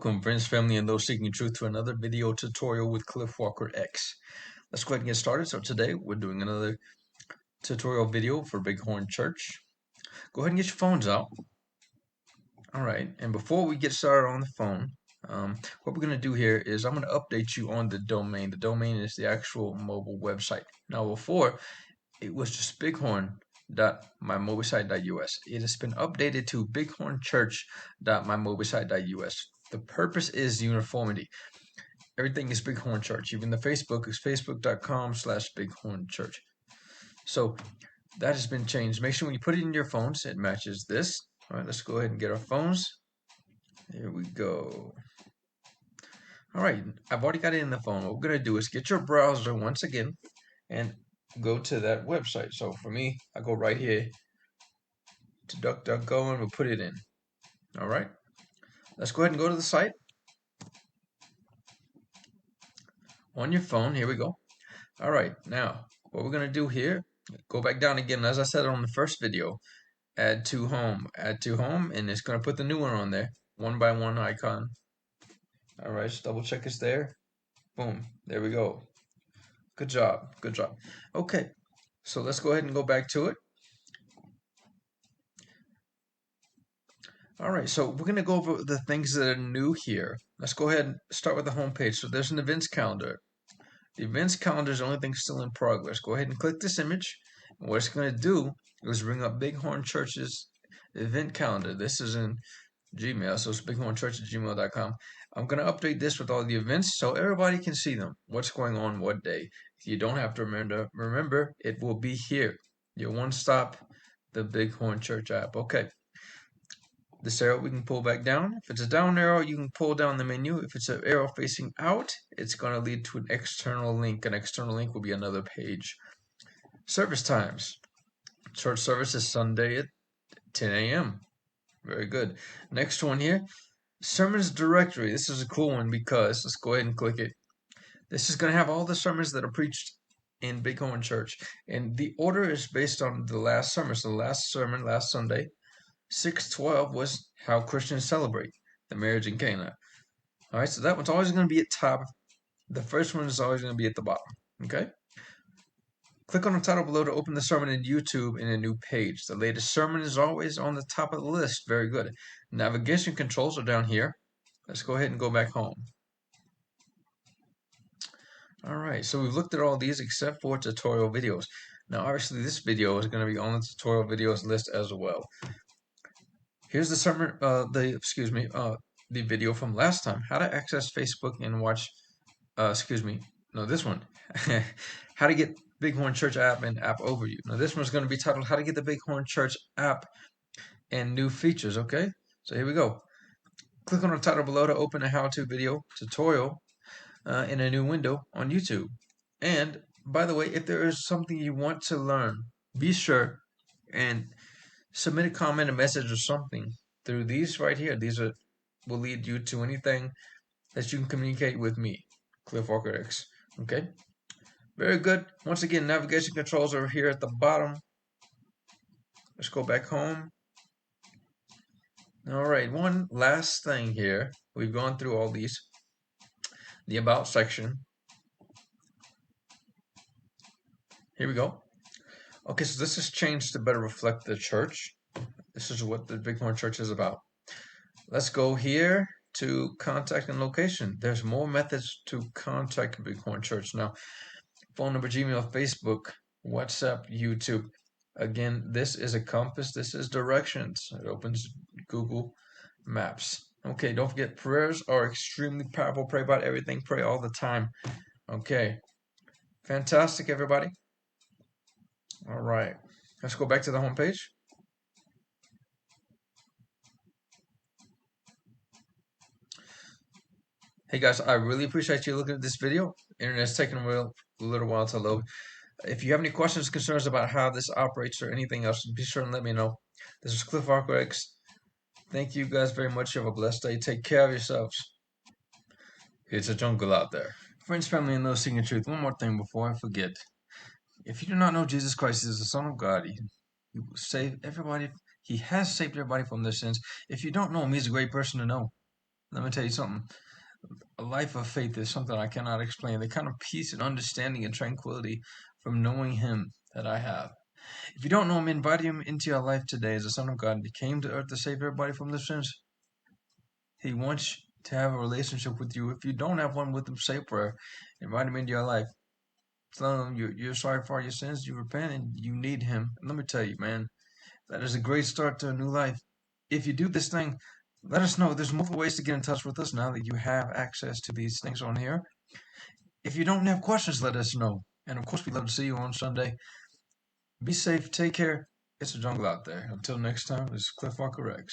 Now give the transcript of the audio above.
Welcome, friends, family, and those seeking truth to another video tutorial with CliffwalkerX. Let's go ahead and get started. So today we're doing another tutorial video for Bighorn Church. Go ahead and get your phones out. All right, and before we get started on the phone, what we're going to do here is I'm going to update you on the domain. The domain is the actual mobile website. Now before, it was just bighorn.mymobilesite.us. It has been updated to bighornchurch.mymobilesite.us. The purpose is uniformity. Everything is Bighorn Church. Even the Facebook is facebook.com/bighornchurch. So that has been changed. Make sure when you put it in your phones, it matches this. All right, let's go ahead and get our phones. Here we go. All right, I've already got it in the phone. What we're going to do is get your browser once again and go to that website. So for me, I go right here to DuckDuckGo and we'll put it in. All right, let's go ahead and go to the site. On your phone, here we go. All right, now what we're going to do here, go back down again. As I said on the first video, add to home, and it's going to put the new one on there, one by one icon. All right, just double check it's there. Boom, there we go. Good job, good job. Okay, so let's go ahead and go back to it. All right, so we're going to go over the things that are new here. Let's go ahead and start with the home page. So there's an events calendar. The events calendar is the only thing still in progress. Go ahead and click this image. And what it's going to do is bring up Bighorn Church's event calendar. This is in Gmail, so it's bighornchurch@gmail.com. I'm going to update this with all the events so everybody can see them. What's going on what day. You don't have to remember it will be here. Your one-stop, the Bighorn Church app. Okay. This arrow we can pull back down. If it's a down arrow, you can pull down the menu. If it's an arrow facing out, it's going to lead to an external link. An external link will be another page. Service times. Church service is Sunday at 10 a.m. Very good. Next one here, sermons directory. This is a cool one because, let's go ahead and click it. This is going to have all the sermons that are preached in Bighorn Church. And the order is based on the last sermon. So the last sermon, last Sunday, 6/12 was how Christians celebrate the marriage in Cana. All right, so that one's always going to be at top. The first one is always going to be at the bottom. Okay. Click on the title below to open the sermon in YouTube in a new page. The latest sermon is always on the top of the list. Very good. Navigation controls are down here. Let's go ahead and go back home. All right, so we've looked at all these except for tutorial videos. Now, obviously, this video is going to be on the tutorial videos list as well. Here's the sermon, the video from last time. How to access Facebook and watch, this one. How to get Bighorn Church app and app overview. Now this one's going to be titled How to Get the Bighorn Church app and New Features. Okay, so here we go. Click on the title below to open a how-to video tutorial in a new window on YouTube. And by the way, if there is something you want to learn, be sure and submit a comment, a message, or something through these right here. These will lead you to anything that you can communicate with me, CliffwalkerX. Okay. Very good. Once again, navigation controls are here at the bottom. Let's go back home. All right, one last thing here. We've gone through all these. The About section. Here we go. Okay, so this has changed to better reflect the church. This is what the Bighorn Church is about. Let's go here to contact and location. There's more methods to contact Bighorn Church now. Phone number, Gmail, Facebook, WhatsApp, YouTube. Again, this is a compass. This is directions. It opens Google Maps. Okay, don't forget, prayers are extremely powerful. Pray about everything. Pray all the time. Okay, fantastic, everybody. All right, let's go back to the home page. Hey guys, I really appreciate you looking at this video. Internet's taking a little while to load. If you have any questions, concerns about how this operates or anything else, be sure and let me know. This is CliffwalkerX. Thank you guys very much. You have a blessed day. Take care of yourselves. It's a jungle out there. Friends, family, and those seeking truth. One more thing before I forget. If you do not know Jesus Christ is the Son of God, He will save everybody. He has saved everybody from their sins. If you don't know Him, He's a great person to know. Let me tell you something. A life of faith is something I cannot explain. The kind of peace and understanding and tranquility from knowing Him that I have. If you don't know Him, invite Him into your life today as the Son of God. He came to earth to save everybody from their sins. He wants to have a relationship with you. If you don't have one with Him, say a prayer. Invite Him into your life. Tell Him you're sorry for your sins, you repent, and you need Him. And let me tell you, man, that is a great start to a new life. If you do this thing, let us know. There's multiple ways to get in touch with us now that you have access to these things on here. If you don't have questions, let us know. And of course, we'd love to see you on Sunday. Be safe. Take care. It's a jungle out there. Until next time, this is CliffwalkerX.